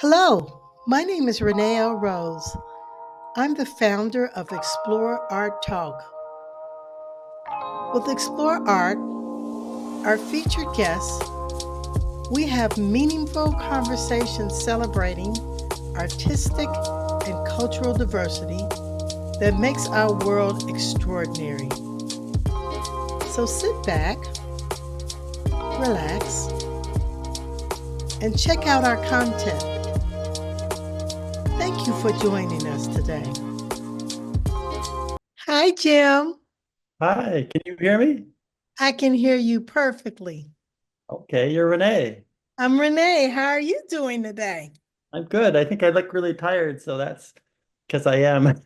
Hello, my name is Renee L. Rose. I'm the founder of Explore Art Talk. With Explore Art, our featured guests, we have meaningful conversations celebrating artistic and cultural diversity that makes our world extraordinary. So sit back, relax, and check out our content. Thank you for joining us today. Hi, Jim. Hi, can you hear me? I can hear you perfectly. Okay, you're Renee. I'm Renee. How are you doing today? I'm good. I think I look really tired, so that's because I am.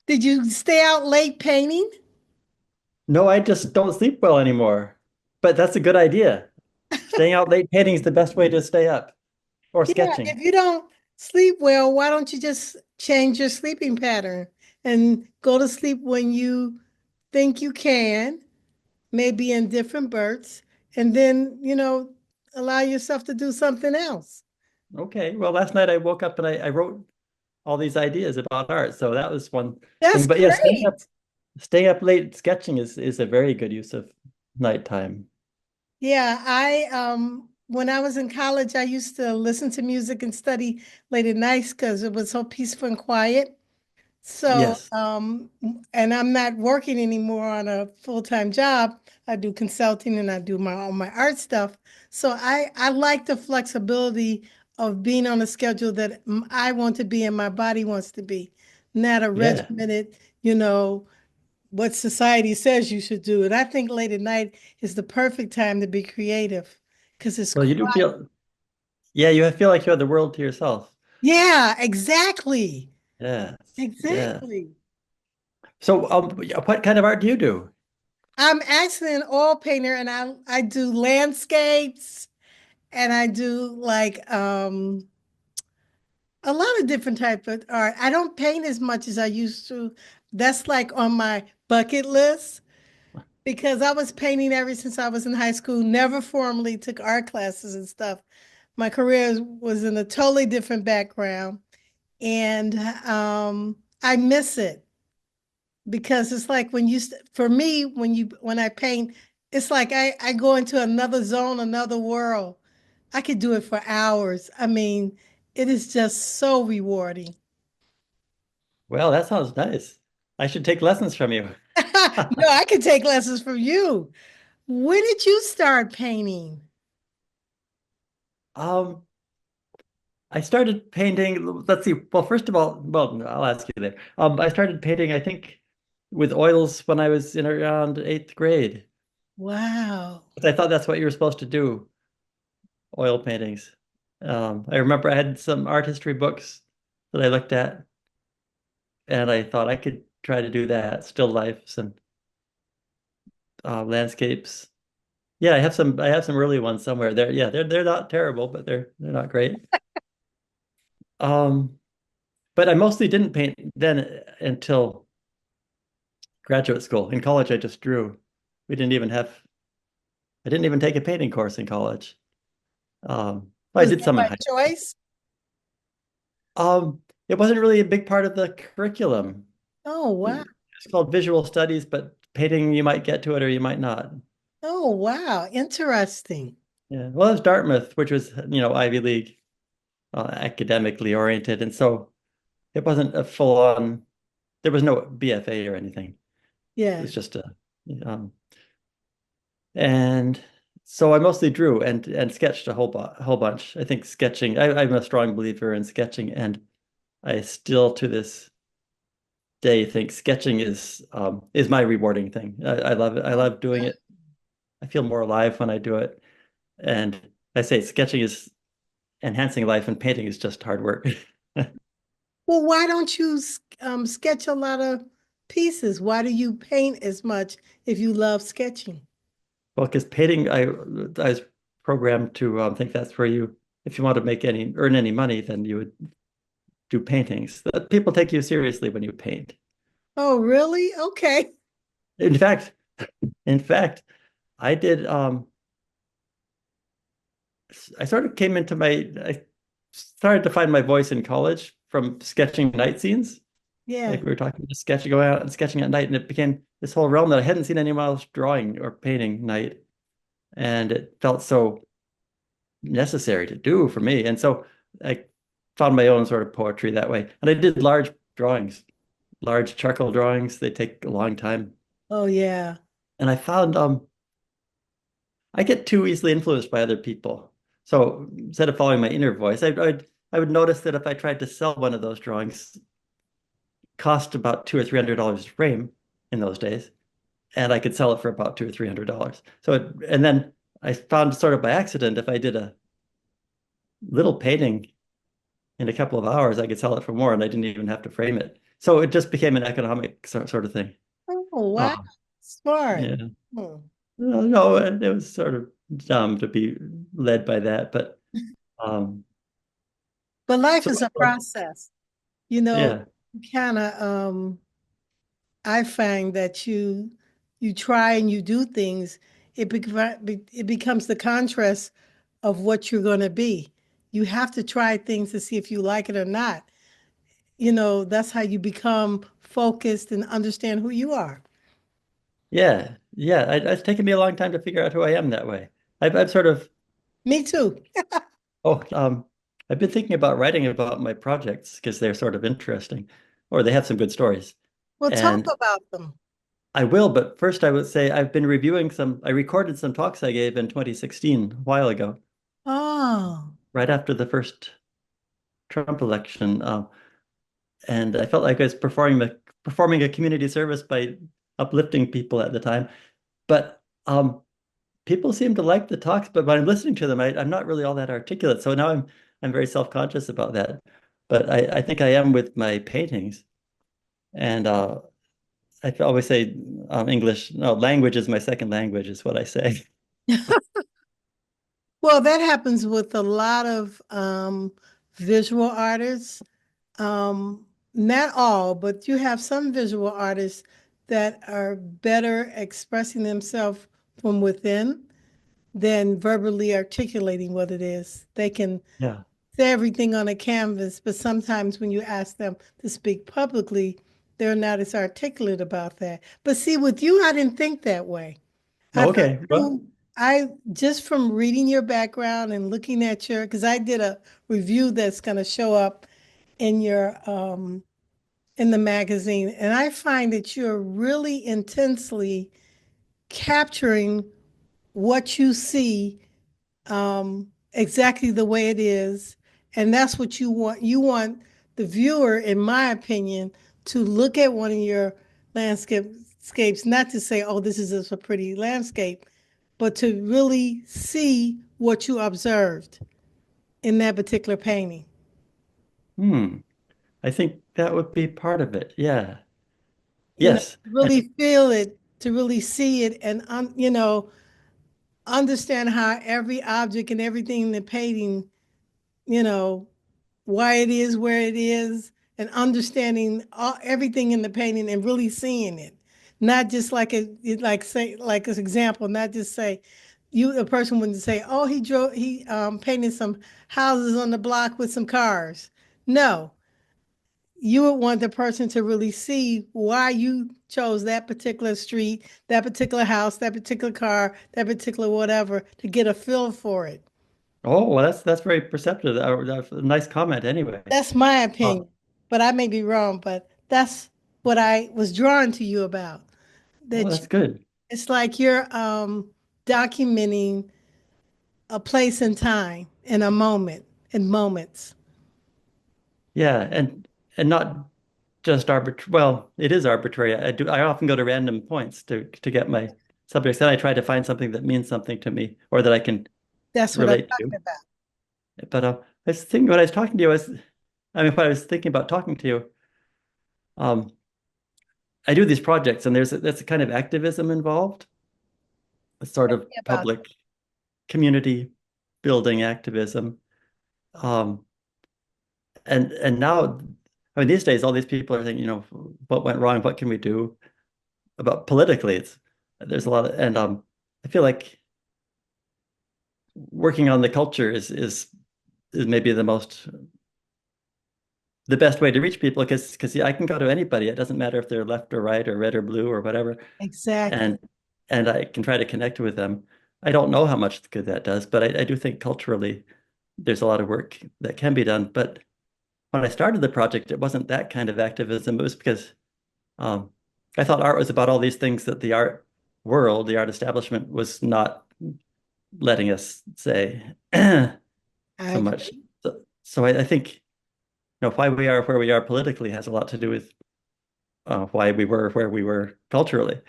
Did you stay out late painting? No, I just don't sleep well anymore. But that's a good idea. Staying out late painting is the best way to stay up, or Yeah, sketching. if you don't sleep well, why don't you just change your sleeping pattern and go to sleep when you think you can, maybe in different berths, and then, allow yourself to do something else. Okay, well, last night I woke up and I wrote all these ideas about art, so that was one That's thing. But yeah, great. staying up late sketching is a very good use of nighttime. Yeah, I when I was in college, I used to listen to music and study late at nights because it was so peaceful and quiet. So, Yes. and I'm not working anymore on a full-time job. I do consulting and I do all my art stuff. So I like the flexibility of being on a schedule that I want to be and my body wants to be, not a Yeah. regimented, what society says you should do. And I think late at night is the perfect time to be creative because it's Well, you do quiet. feel, yeah, you feel like you have the world to yourself. Yeah, exactly. Yes. Yeah. Exactly. So, what kind of art do you do? I'm actually an oil painter and I do landscapes and I do like a lot of different type of art. I don't paint as much as I used to. That's like on my bucket list because I was painting ever since I was in high school, never formally took art classes and stuff. My career was in a totally different background and I miss it because it's like for me when I paint it's like I go into another zone, another world. I could do it for hours. I mean, it is just so rewarding. Well, that sounds nice. I should take lessons from you. No, I could take lessons from you. When did you start painting? Um, I started painting, let's see. Well, first of all, well, I'll ask you there. I started painting, I think, with oils when I was in around eighth grade. Wow. I thought that's what you were supposed to do, oil paintings. I remember I had some art history books that I looked at, and I thought I could try to do that, still lifes and landscapes. Yeah, I have some early ones somewhere. They're not terrible, but they're not great. Um, but I mostly didn't paint then until graduate school. In college, I just drew. We didn't even have I didn't even take a painting course in college. I Was did that some in by high choice? It wasn't really a big part of the curriculum. Oh, wow. It's called visual studies, but painting you might get to it or you might not. Oh, wow. Interesting. Yeah. Well, it was Dartmouth, which was, Ivy League, academically oriented, and so it wasn't a full on. There was no BFA or anything. It Yeah. was just um, and so I mostly drew and sketched a whole bunch. I think sketching. I'm a strong believer in sketching, and I still to this day think sketching is my rewarding thing. I love it. I love doing it. I feel more alive when I do it. And I say sketching is enhancing life, and painting is just hard work. Well, why don't you sketch a lot of pieces? Why do you paint as much if you love sketching? Well, because painting, I was programmed to think that's where if you want to earn any money, then you would do paintings. People take you seriously when you paint. Oh, really? Okay. In fact, in fact, I did. I sort of came into my. started to find my voice in college from sketching night scenes. Like Yeah. we were talking, just sketching, going out and sketching at night, and it became this whole realm that I hadn't seen anyone else drawing or painting night, and it felt so necessary to do for me. And so I found my own sort of poetry that way. And I did large drawings, large charcoal drawings. They take a long time. Oh, yeah. And I found I get too easily influenced by other people. So instead of following my inner voice, I would notice that if I tried to sell one of those drawings, cost about $200 or $300 a frame in those days, and I could sell it for about $200 or $300. And then I found sort of by accident, if I did a little painting in a couple of hours, I could sell it for more, and I didn't even have to frame it. So it just became an economic sort of thing. Oh, wow. Um, Smart. yeah. Hmm. No, it was sort of dumb to be led by that, but um, But life so is a process. You know, yeah, kind of I find that you try and you do things, it becomes the contrast of what you're going to be. You have to try things to see if you like it or not. You know, that's how you become focused and understand who you are. yeah. It's taken me a long time to figure out who I am that way. I've sort of Me too. oh I've been thinking about writing about my projects because they're sort of interesting, or they have some good stories. Well, talk And about them. I will, but first I would say I've been reviewing I recorded some talks I gave in 2016, a while ago, Oh, right after the first Trump election. And I felt like I was performing a community service by uplifting people at the time. But people seem to like the talks, but when I'm listening to them, I'm not really all that articulate. So now I'm very self-conscious about that. But I think I am with my paintings. And I always say English, no, language is my second language, is what I say. well, that happens with a lot of visual artists. Not all, but you have some visual artists that are better expressing themselves from within than verbally articulating what it is. They can Yeah. say everything on a canvas, but sometimes when you ask them to speak publicly, they're not as articulate about that. But see, with you, I didn't think that way. I thought Okay. Well, I just from reading your background and looking at your, because I did a review that's going to show up in your in the magazine, and I find that you're really intensely capturing what you see exactly the way it is, and that's what you want. You want the viewer, in my opinion, to look at one of your landscapes, not to say, "Oh, this is just a pretty landscape," but to really see what you observed in that particular painting. hmm. I think that would be part of it. Yeah. You know, Yes. And really feel it, to really see it, and understand how every object and everything in the painting, you know, why it is where it is, and understanding everything in the painting and really seeing it, not just like like say like as example, not just say a person wouldn't say, oh, he painted some houses on the block with some cars. No, you would want the person to really see why you chose that particular street, that particular house, that particular car, that particular whatever, to get a feel for it. oh, well, that's very perceptive. That's a nice comment anyway. That's my Uh, opinion, but I may be wrong, but that's what I was drawn to you about. oh, That that's good. it's like you're documenting a place and time in a moment, in moments. Yeah, and not just arbitrary. Well, it is arbitrary. I often go to random points to get my subjects. Then I try to find something that means something to me or that I can That's what I'm relate talking to. about. But I was thinking when I was talking to you, I mean, when I was thinking about talking to you, um, I do these projects, and there's a kind of activism involved, a sort of About public community building activism. Um, and now, I mean, these days, all these people are thinking, what went wrong? What can we do about politically? There's a lot of, and I feel like working on the culture is is maybe the best way to reach people because yeah, I can go to anybody. It doesn't matter if they're left or right or red or blue or whatever, Exactly. and and I can try to connect with them. I don't know how much good that does, but I do think culturally there's a lot of work that can be done. But when I started the project, it wasn't that kind of activism. It was because um, I thought art was about all these things that the art world, the art establishment, was not letting us say I so much. agree. So I think why we are where we are politically has a lot to do with why we were where we were culturally.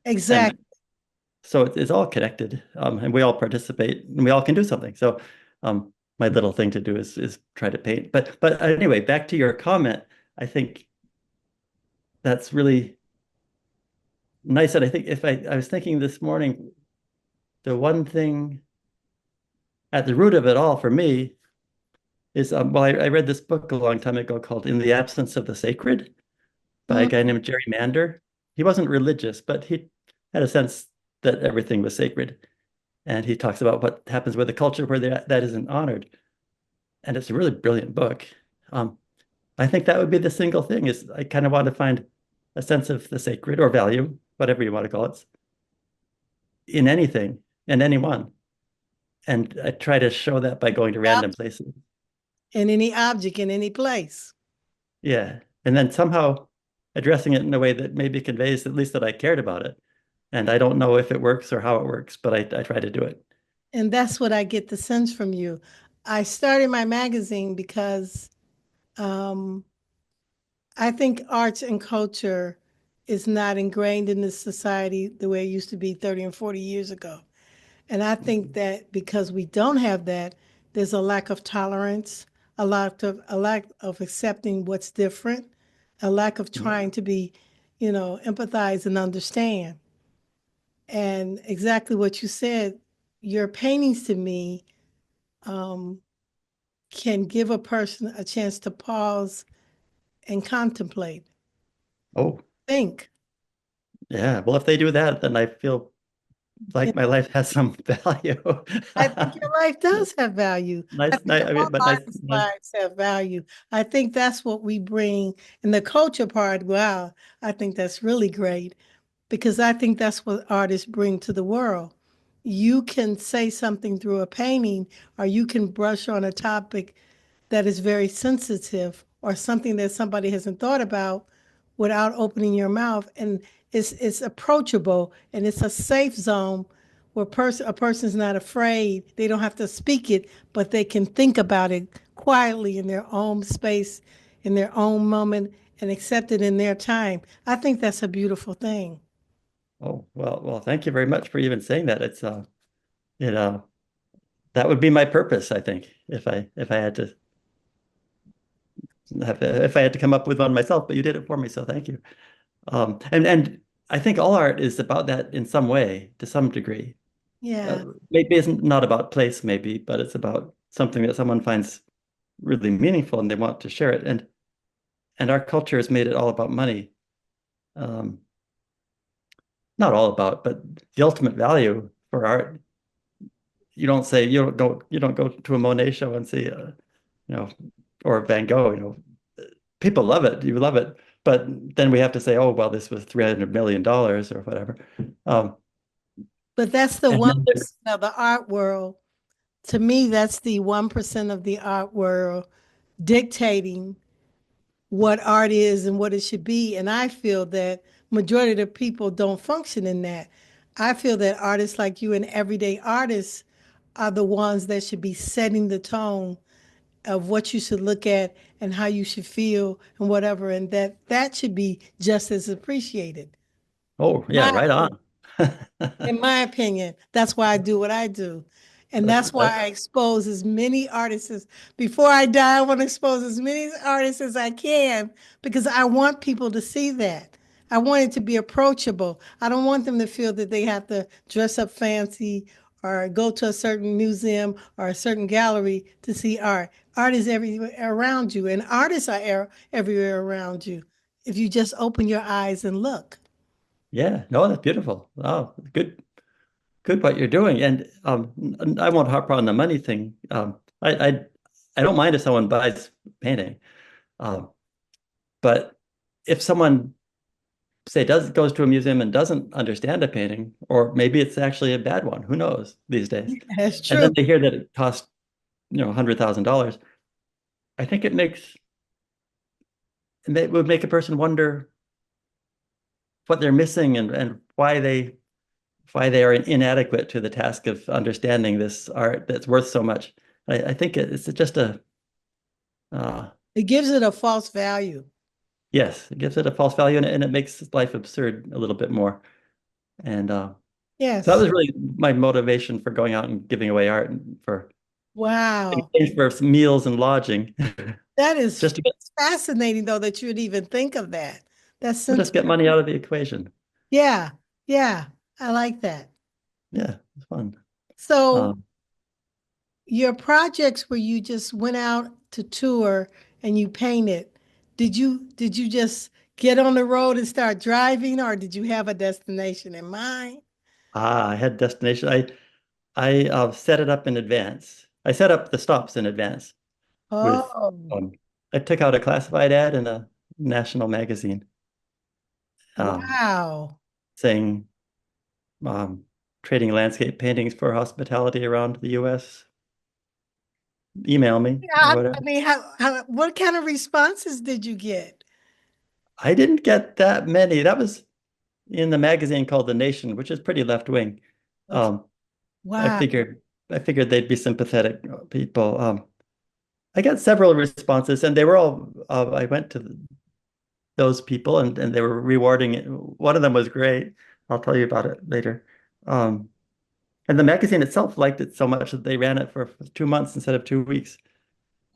And Exactly. so it's all connected, and we all participate, and we all can do something. So my little thing to do is try to paint. But anyway, back to your comment, I think that's really nice. And I think if I was thinking this morning, the one thing at the root of it all for me is well, I read this book a long time ago called In the Absence of the Sacred by a Mm, guy named Jerry Mander. He wasn't religious, but he had a sense that everything was sacred. And he talks about what happens with a culture where that isn't honored. And it's a really brilliant book. Um, I think that would be the single thing is I kind of want to find a sense of the sacred or value, whatever you want to call it, in anything and anyone. And I try to show that by going to random places. in any object, in any place. Yeah. And then somehow addressing it in a way that maybe conveys at least that I cared about it. And I don't know if it works or how it works, but I try to do it. And that's what I get the sense from you. I started my magazine because um, I think arts and culture is not ingrained in this society the way it used to be 30 and 40 years ago. And I think that because we don't have that, there's a lack of tolerance, a lack of accepting what's different, a lack of trying to be, empathize and understand. And exactly what you said, your paintings to me um, can give a person a chance to pause and contemplate, Oh, think. yeah. Well, if they do that, then I feel like my life has some value. I think your life does have value. I Nice, think nice. I all mean, but nice, artists' nice. lives have value. I think that's what we bring in the culture part. Wow, I think that's really great because I think that's what artists bring to the world. You can say something through a painting, or you can brush on a topic that is very sensitive or something that somebody hasn't thought about without opening your mouth. And it's approachable and it's a safe zone where a person's not afraid. They don't have to speak it, but they can think about it quietly in their own space, in their own moment, and accept it in their time. I think that's a beautiful thing. Oh, well, thank you very much for even saying that. It's you know, that would be my purpose, I think, if I had to if I had to come up with one myself, but you did it for me, so thank you. And I think all art is about that in some way, to some degree. Yeah. Maybe it's not about place, maybe, but it's about something that someone finds really meaningful and they want to share it. And our culture has made it all about money. Um, not all about, but the ultimate value for art. You don't go to a Monet show and see you know or Van Gogh, people love it, you love it, but then we have to say, oh well, this was $300 million or whatever. Um, But that's the and then 1% of the art world. To me, that's the 1% of the art world dictating what art is and what it should be. And I feel that majority of the people don't function in that. I feel that artists like you and everyday artists are the ones that should be setting the tone of what you should look at and how you should feel and whatever, and that should be just as appreciated. oh yeah, My right on. In my opinion, that's why I do what I do. And that's why That's I expose as many artists before I die. I want to expose as many artists as I can because I want people to see that. I want it to be approachable. I don't want them to feel that they have to dress up fancy or go to a certain museum or a certain gallery to see art. Art is everywhere around you, and artists are everywhere around you if you just open your eyes and look. yeah, no, that's beautiful. Oh, good what you're doing. And I won't harp on the money thing. I don't mind if someone buys painting. Um, but if someone say does goes to a museum and doesn't understand a painting, or maybe it's actually a bad one, who knows these days? That's And true. then they hear that it costs, $100,000. I think it would make a person wonder what they're missing and why they are inadequate to the task of understanding this art that's worth so much. I think it's just uh, It gives it a false value. yes, it gives it a false value and it makes life absurd a little bit more. And so that Yes. was really my motivation for going out and giving away art and for in Wow. exchange for some meals and lodging, That is just to get fascinating, though, that you would even think of that. That's we'll just since, get money out of the equation. yeah, yeah, I like that. Yeah, it's fun. So Um, your projects where you just went out to tour and you painted, did you just get on the road and start driving, or did you have a destination in mind? I had destination. I set it up in advance. I set up the stops in advance with Oh, I took out a classified ad in a national magazine um, wow. saying um, trading landscape paintings for hospitality around the U.S. Email me or Yeah, whatever. I mean, what kind of responses did you get? I didn't get that many. That was in the magazine called The Nation, which is pretty left wing. Okay. Um, I Wow. figured I figured they'd be sympathetic people. I got several responses, and they were all. I went to those people, and they were rewarding it. One of them was great. I'll tell you about it later. Um, and the magazine itself liked it so much that they ran it for 2 months instead of 2 weeks.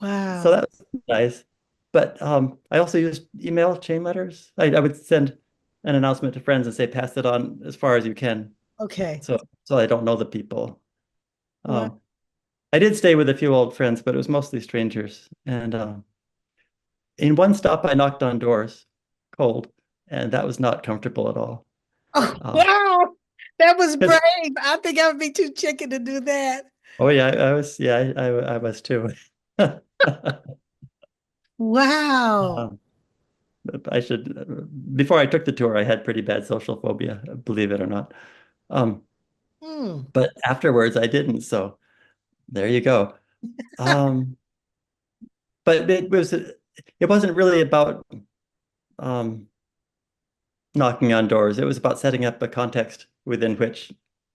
So Wow. that was nice. But I also used email chain letters. I would send an announcement to friends and say, pass it on as far as you can. Okay. So I don't know the people. Wow. Um, I did stay with a few old friends, but it was mostly strangers. And in one stop, I knocked on doors, cold, and that was not comfortable at all. Oh, Uh, wow. That was 'Cause- brave. I think I would be too chicken to do that. oh yeah, I was, yeah, I was too. Wow. Um, I should, before I took the tour, I had pretty bad social phobia, believe it or not. Um, Hmm. but afterwards, I didn't. So there you go. Um, but it wasn't really about um, knocking on doors. It was about setting up a context within which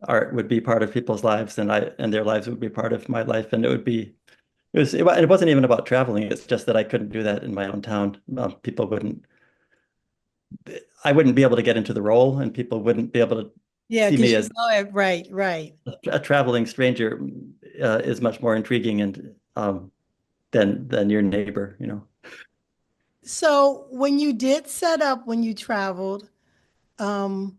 art would be part of people's lives, and their lives would be part of my life, and it wasn't even about traveling. It's just that I couldn't do that in my own town. People wouldn't I wouldn't be able to get into the role, and people wouldn't be able to Yeah, see because me you as know it. Right, right. a traveling stranger is much more intriguing and than your neighbor. So when you did set up when you traveled, um,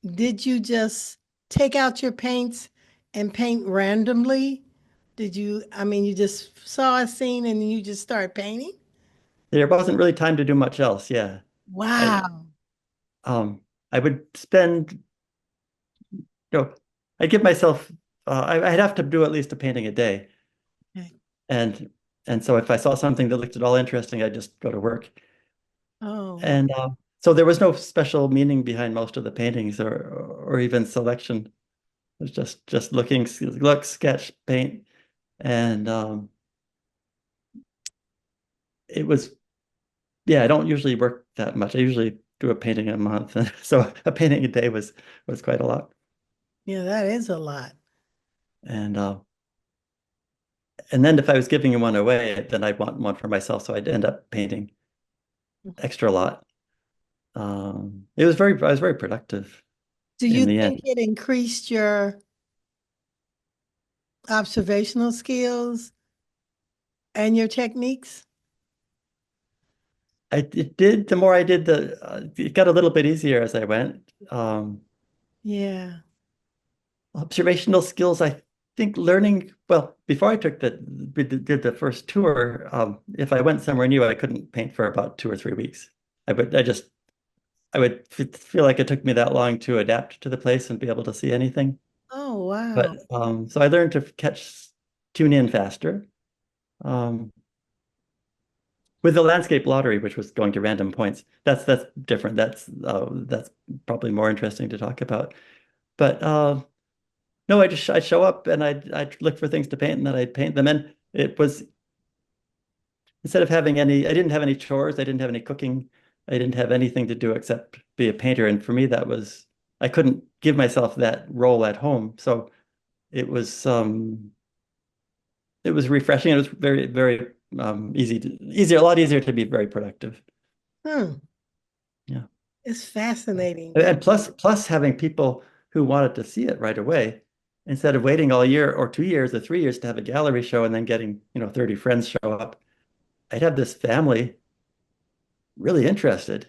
did you just take out your paints and paint randomly? I mean, you just saw a scene and you just start painting? There wasn't really time to do much else. Yeah. I Wow. um I would spend, I'd give myself I'd have to do at least a painting a day. Okay. And and so if I saw something that looked at all interesting, I'd just go to work. Oh, And so there was no special meaning behind most of the paintings or even selection. It was just look, sketch, paint, and it was yeah. I don't usually work that much. I usually do a painting a month, so a painting a day was quite a lot. yeah, that is a lot. And then if I was giving one away, then I'd want one for myself, so I'd end up painting extra lot. I was very productive Do in you the think end. it increased your observational skills and your techniques? It did. The more I did, it got a little bit easier as I went. Yeah. Observational skills, I think learning, well, before I did the first tour, if I went somewhere new, I couldn't paint for about 2 or 3 weeks. I would feel like it took me that long to adapt to the place and be able to see anything. Oh, wow. But so I learned to tune in faster. Um, with the landscape lottery, which was going to random points, that's different. That's probably more interesting to talk about. But no, I'd show up and I'd look for things to paint and then I'd paint them. And it was instead of having any, I didn't have any chores, I didn't have any cooking, I didn't have anything to do except be a painter. And for me, that was I couldn't give myself that role at home. So it was um it was refreshing. It was very easier, a lot easier to be very productive. Hmm. Yeah. It's fascinating. And plus having people who wanted to see it right away instead of waiting all year or 2 years or 3 years to have a gallery show and then getting, 30 friends show up. I'd have this family really interested.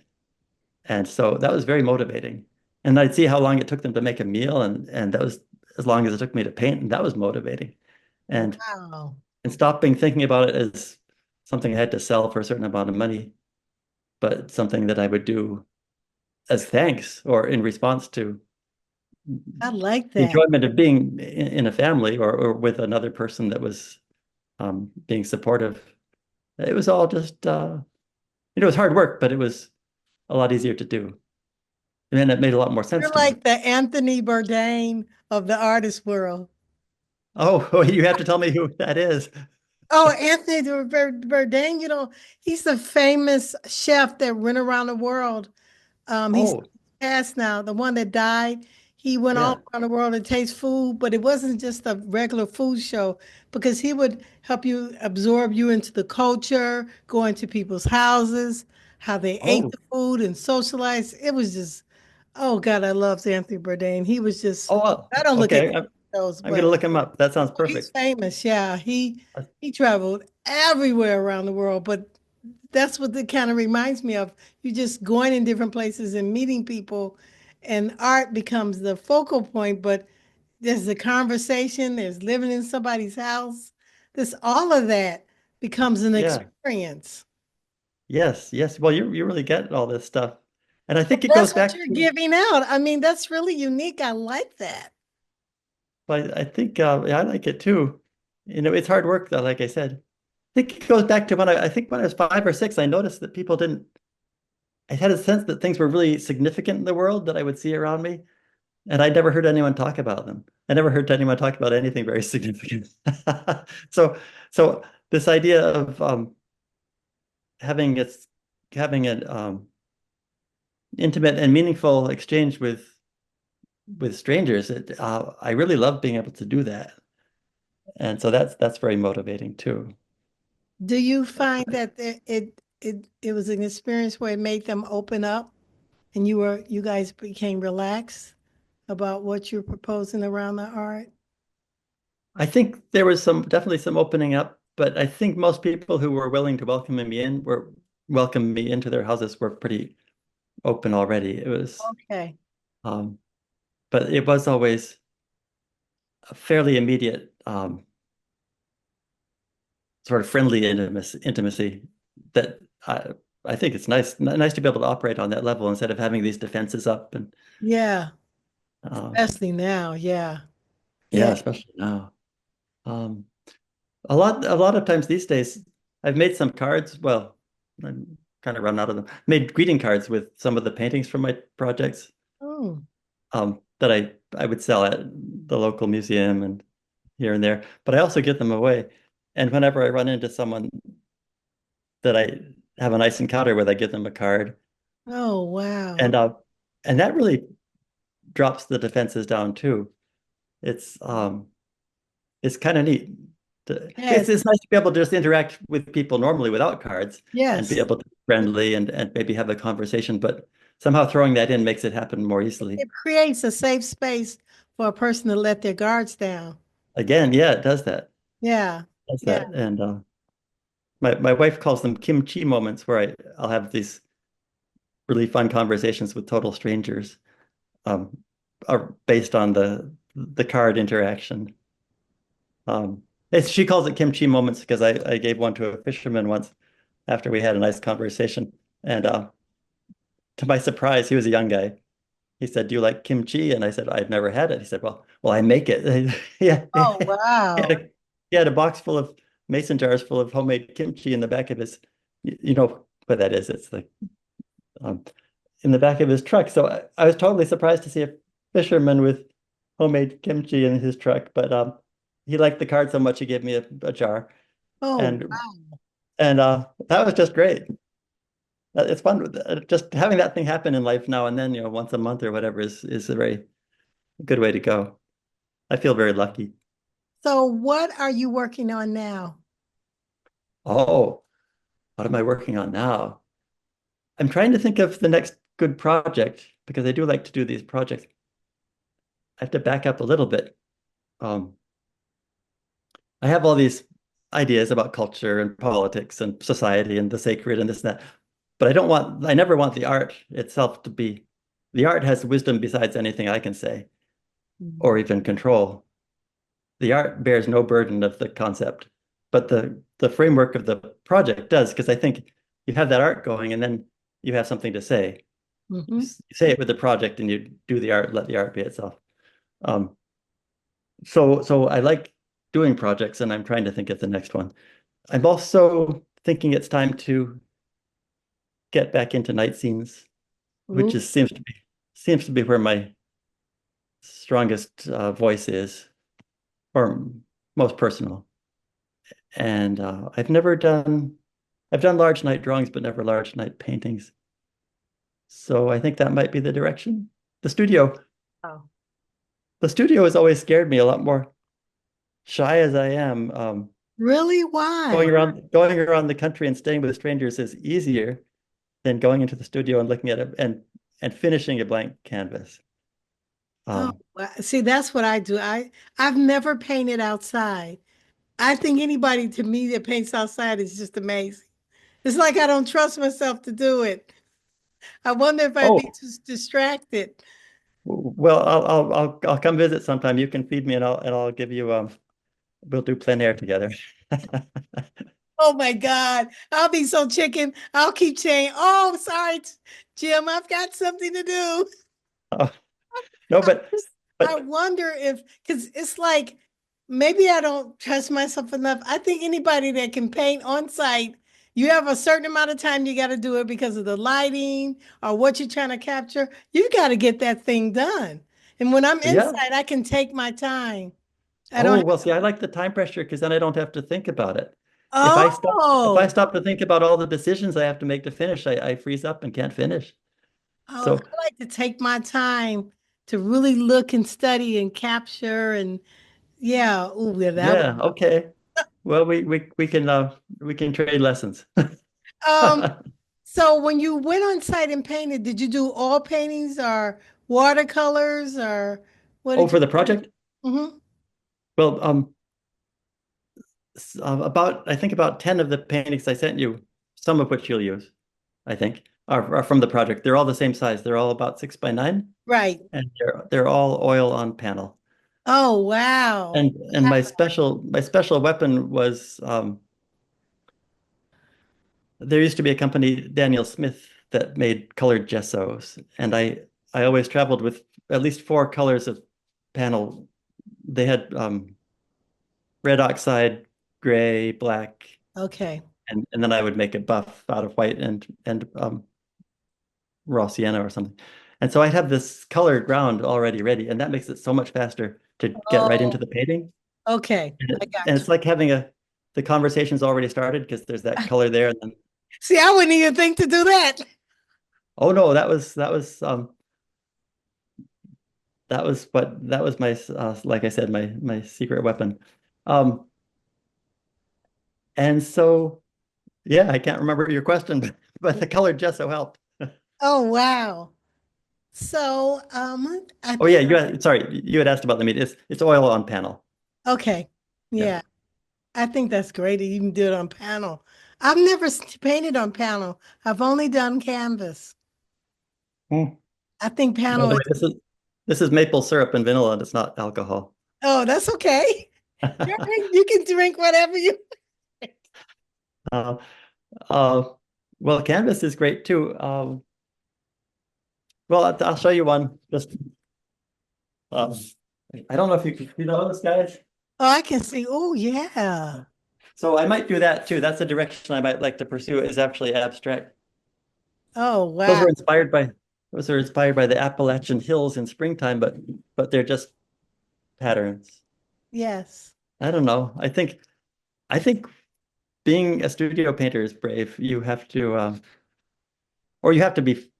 And so that was very motivating. And I'd see how long it took them to make a meal and that was as long as it took me to paint, and that was motivating. And Wow. and stopping thinking about it as something I had to sell for a certain amount of money, but something that I would do as thanks or in response to I like the that. enjoyment of being in a family or with another person that was being supportive. It was all just it was hard work, but it was a lot easier to do. And it made a lot more sense You're to me. like the Anthony Bourdain of the artist world. Oh, you have to tell me who that is. Oh, Anthony Bourdain, he's the famous chef that went around the world. He's Oh, passed now. The one that died, he went all yeah. around the world to taste food, but it wasn't just a regular food show because he would help you absorb you into the culture, go into people's houses, how they ate Oh, the food and socialized. It was just, oh God, I loved Anthony Bourdain. He was just, oh, well, I don't look at okay. those, I'm but gonna look him up. That sounds he's perfect. famous. Yeah, he traveled everywhere around the world, but that's what it kind of reminds me of. You just going in different places and meeting people, and art becomes the focal point. But there's the conversation, there's living in somebody's house. This all of that becomes an Yeah. experience. Yes, yes. Well, you really get all this stuff. And I think it goes That's what back you're to, giving out. I mean, that's really unique. I like that. I think yeah, I like it too. It's hard work though, like I said. I think it goes back to I think when I was 5 or 6, I noticed that people didn't, I had a sense that things were really significant in the world that I would see around me. And I never heard anyone talk about them. I never heard anyone talk about anything very significant. So, so this idea of having its having an intimate and meaningful exchange with strangers, I really love being able to do that, and so that's very motivating too. Do you find that it was an experience where it made them open up and you guys became relaxed about what you're proposing around the art? I think there was definitely some opening up, but I think most people who were willing to welcome me into their houses were pretty open already. It was, Okay. um, but it was always a fairly immediate, sort of friendly intimacy that I think it's nice to be able to operate on that level instead of having these defenses up and Yeah, uh, especially now. Yeah. yeah, Yeah. especially now. Um, a lot of times these days, I've made some cards. Well, I'm kind of run out of them. Made greeting cards with some of the paintings from my projects Oh, that I would sell at the local museum and here and there. But I also give them away. And whenever I run into someone that I have a nice encounter with, I give them a card. oh, wow. And and that really drops the defenses down too. It's um it's kind of neat. It's Yes. it's nice to be able to just interact with people normally without cards and be Yes. able to be friendly and maybe have a conversation, but somehow throwing that in makes it happen more easily. It creates a safe space for a person to let their guards down. Again, yeah, it does that. Yeah. It does Yeah. that. And my wife calls them kimchi moments where I'll have these really fun conversations with total strangers um are based on the card interaction. She calls it kimchi moments because I gave one to a fisherman once after we had a nice conversation. And to my surprise, he was a young guy. He said, "Do you like kimchi?" And I said, "I've never had it." He said, "Well, I make it." Yeah, Oh, he had wow. a, he had a box full of mason jars full of homemade kimchi in the back of his, you know what that is? It's like um, in the back of his truck. So I was totally surprised to see a fisherman with homemade kimchi in his truck, but he liked the card so much he gave me a jar, Oh, and that was just great. It's fun. Just having that thing happen in life now and then, once a month or whatever is a very good way to go. I feel very lucky. so what are you working on now? Oh, what am I working on now? I'm trying to think of the next good project because I do like to do these projects. I have to back up a little bit. Um, I have all these ideas about culture and politics and society and the sacred and this and that, but I never want the art itself to be, the art has wisdom besides anything I can say Mhm. or even control. The art bears no burden of the concept, but the framework of the project does, because I think you have that art going and then you have something to say. You say it with the project and you do the art, let the art be itself. Um, so I like doing projects and I'm trying to think of the next one. I'm also thinking it's time to get back into night scenes, which Mhm. is seems to be where my strongest voice is, or most personal. And I've done large night drawings, but never large night paintings. So I think that might be the direction. The studio, Oh, the studio has always scared me a lot more shy as I am. really? Why? Going around the country and staying with strangers is easier than going into the studio and looking at it and finishing a blank canvas. Oh, Um, see, that's what I do. I've never painted outside. I think anybody to me that paints outside is just amazing. It's like I don't trust myself to do it. I wonder if I'd be oh, too distracted. well, I'll come visit sometime. You can feed me and I'll give you we'll do plein air together. Oh my God. I'll be so chicken. I'll keep saying, oh, sorry, Jim, I've got something to do. Oh, no, I but wonder if, because it's like maybe I don't trust myself enough. I think anybody that can paint on site, you have a certain amount of time you got to do it because of the lighting or what you're trying to capture. You got to get that thing done. And when I'm yeah. inside, I can take my time. I don't Oh, have well, see, I like the time pressure because then I don't have to think about it. If I oh, stop to think about all the decisions I have to make to finish, I freeze up and can't finish. oh, So I like to take my time to really look and study and capture and yeah, ooh, yeah, that would yeah, okay. Well, we can trade lessons. um so when you went on site and painted, did you do all paintings or watercolors or what Oh, did you for the do? project? Hmm. Well, I think about 10 of the paintings I sent you, some of which you'll use, I think, are from the project. They're all the same size. They're all about 6 by 9, Right. and they're all oil on panel. Oh, wow. And my special weapon was there used to be a company, Daniel Smith, that made colored gessos, and I always traveled with at least 4 colors of panel. They had red oxide, gray, black, Okay. and then I would make a buff out of white and raw sienna or something. And so I'd have this colored ground already ready, and that makes it so much faster to get right into Oh, the painting. okay. And, I and got you. it's like having the conversation's already started because there's that color there, and then See, I wouldn't even think to do that. oh no, that was my like I said, my secret weapon. Um, and so yeah, I can't remember your question, but the colored gesso helped. Oh, wow. So, I Oh yeah, think you had asked about the meat. It's oil on panel. okay. Yeah. Yeah. I think that's great that you can do it on panel. I've never painted on panel. I've only done canvas. Hmm. I think By panel the is, way, this is maple syrup and vanilla, and it's not alcohol. oh, that's okay. Drink, you can drink whatever you. Uh, uh, well, canvas is great too. Well, I'll show you one. Just um, I don't know if you know this, guys. Oh, I can see. Oh, yeah. So I might do that too. That's a direction I might like to pursue is actually abstract. Oh, Those wow. were inspired by those are inspired by the Appalachian hills in springtime, but they're just patterns. Yes. I don't know. I think being a studio painter is brave. You have to or you have to be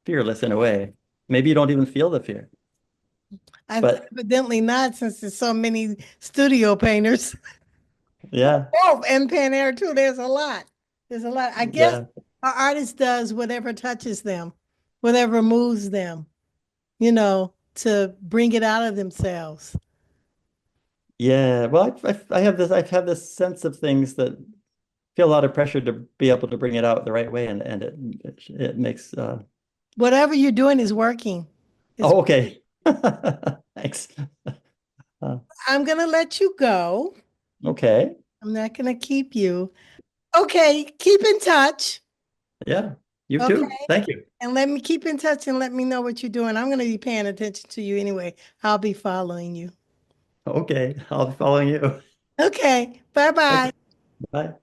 fearless in a way. Maybe you don't even feel the fear. But Evidently not, since there's so many studio painters. yeah, Oh, and Pan Air too. There's a lot. There's a lot. I guess yeah. our artist does whatever touches them, whatever moves them, you know, to bring it out of themselves. Yeah. Well, I've had this sense of things that feel a lot of pressure to be able to bring it out the right way and it makes Whatever you're doing is working. It's, oh, okay. Thanks. Uh, I'm gonna let you go. okay. I'm not gonna keep you. Okay, keep in touch. Yeah. You Okay. too. Thank you. And let me keep in touch and let me know what you're doing. I'm going to be paying attention to you anyway. I'll be following you. Okay. I'll be following you. Okay. Bye Okay. bye. Bye.